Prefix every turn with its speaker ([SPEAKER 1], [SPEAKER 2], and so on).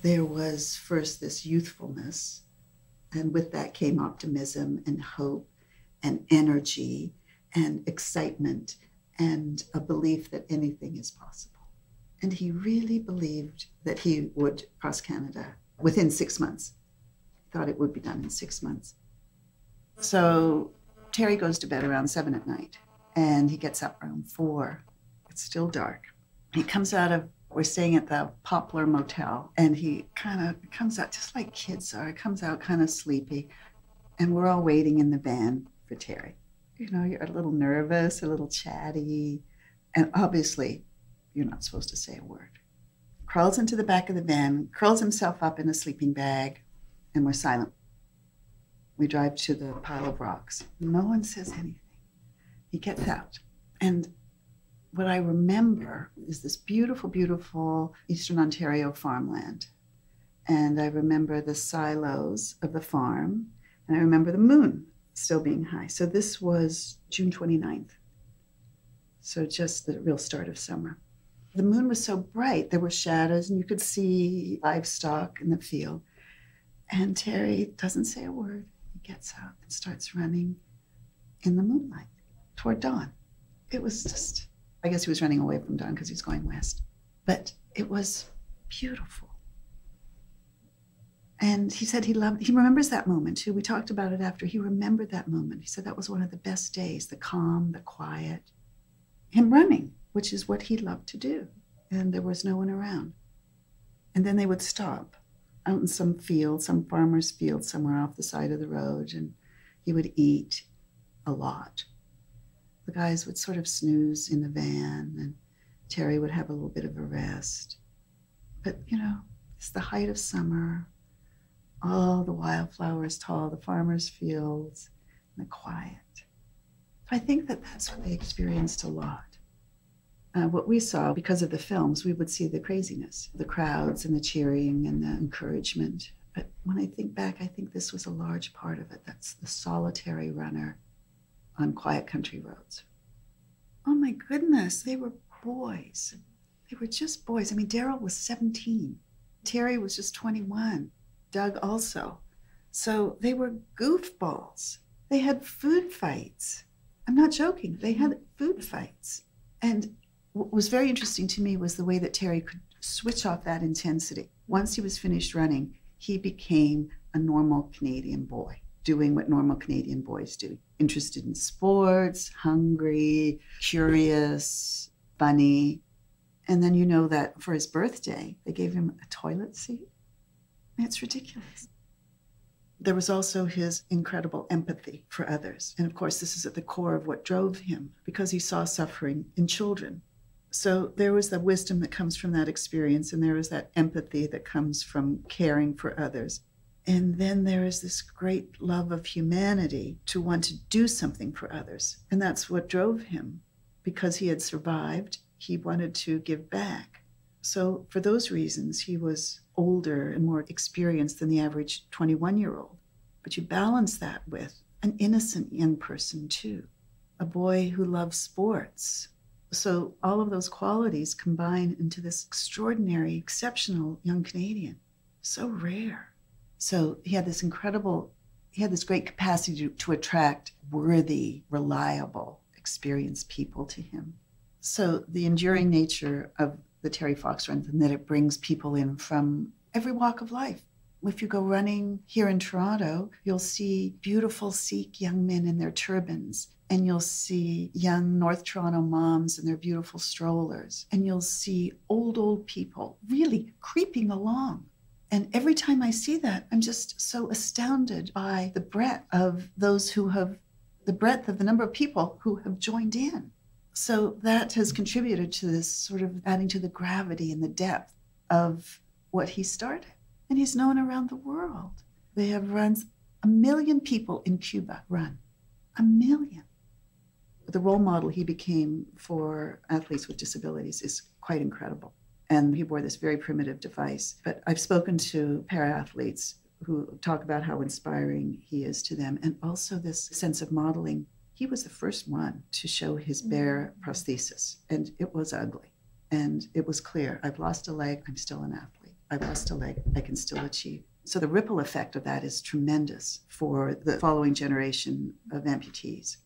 [SPEAKER 1] There was first this youthfulness, and with that came optimism and hope and energy and excitement and a belief that anything is possible. And he really believed that he would cross Canada within 6 months. He thought it would be done in 6 months. So Terry goes to bed around 7 at night, and he gets up around 4. It's still dark. He comes out of, we're staying at the Poplar Motel, and he kind of comes out just like kids are. He comes out kind of sleepy, and we're all waiting in the van for Terry. You know, you're a little nervous, a little chatty, and obviously you're not supposed to say a word. Crawls into the back of the van, curls himself up in a sleeping bag, and we're silent. We drive to the pile of rocks. No one says anything. He gets out. And what I remember is this beautiful, beautiful Eastern Ontario farmland. And I remember the silos of the farm, and I remember the moon still being high. So this was June 29th. So just the real start of summer. The moon was so bright, there were shadows, and you could see livestock in the field. And Terry doesn't say a word. He gets out and starts running in the moonlight toward dawn. It was just, I guess he was running away from dawn because he's going west. But it was beautiful. And he said he remembers that moment too. We talked about it after. He remembered that moment. He said that was one of the best days, the calm, the quiet, him running, which is what he loved to do. And there was no one around. And then they would stop out in some field, some farmer's field somewhere off the side of the road, and he would eat a lot. The guys would sort of snooze in the van, and Terry would have a little bit of a rest. But, you know, it's the height of summer, all the wildflowers tall, the farmer's fields, and the quiet. So I think that that's what they experienced a lot. What we saw, because of the films, we would see the craziness, the crowds and the cheering and the encouragement. But when I think back, I think this was a large part of it. That's the solitary runner on quiet country roads. Oh my goodness, they were boys. They were just boys. I mean, Daryl was 17. Terry was just 21. Doug also. So they were goofballs. They had food fights. I'm not joking. They had food fights. And what was very interesting to me was the way that Terry could switch off that intensity. Once he was finished running, he became a normal Canadian boy, doing what normal Canadian boys do. Interested in sports, hungry, curious, funny. And then you know that for his birthday, they gave him a toilet seat. It's ridiculous. There was also his incredible empathy for others. And of course, this is at the core of what drove him, because he saw suffering in children. So there was the wisdom that comes from that experience, and there was that empathy that comes from caring for others. And then there is this great love of humanity to want to do something for others. And that's what drove him. Because he had survived, he wanted to give back. So for those reasons, he was older and more experienced than the average 21-year-old. But you balance that with an innocent young person too, a boy who loves sports. So all of those qualities combine into this extraordinary, exceptional young Canadian. So rare. So he had this great capacity to attract worthy, reliable, experienced people to him. So the enduring nature of the Terry Fox Run, and that it brings people in from every walk of life. If you go running here in Toronto, you'll see beautiful Sikh young men in their turbans, and you'll see young North Toronto moms in their beautiful strollers, and you'll see old people really creeping along. And every time I see that, I'm just so astounded by the breadth of the number of people who have joined in. So that has contributed to this sort of adding to the gravity and the depth of what he started. And he's known around the world. They have runs, 1 million people in Cuba run. 1 million. The role model he became for athletes with disabilities is quite incredible. And he wore this very primitive device. But I've spoken to para-athletes who talk about how inspiring he is to them, and also this sense of modeling. He was the first one to show his bare prosthesis, and it was ugly. And it was clear, I've lost a leg, I'm still an athlete. I lost a leg, I can still achieve. So the ripple effect of that is tremendous for the following generation of amputees.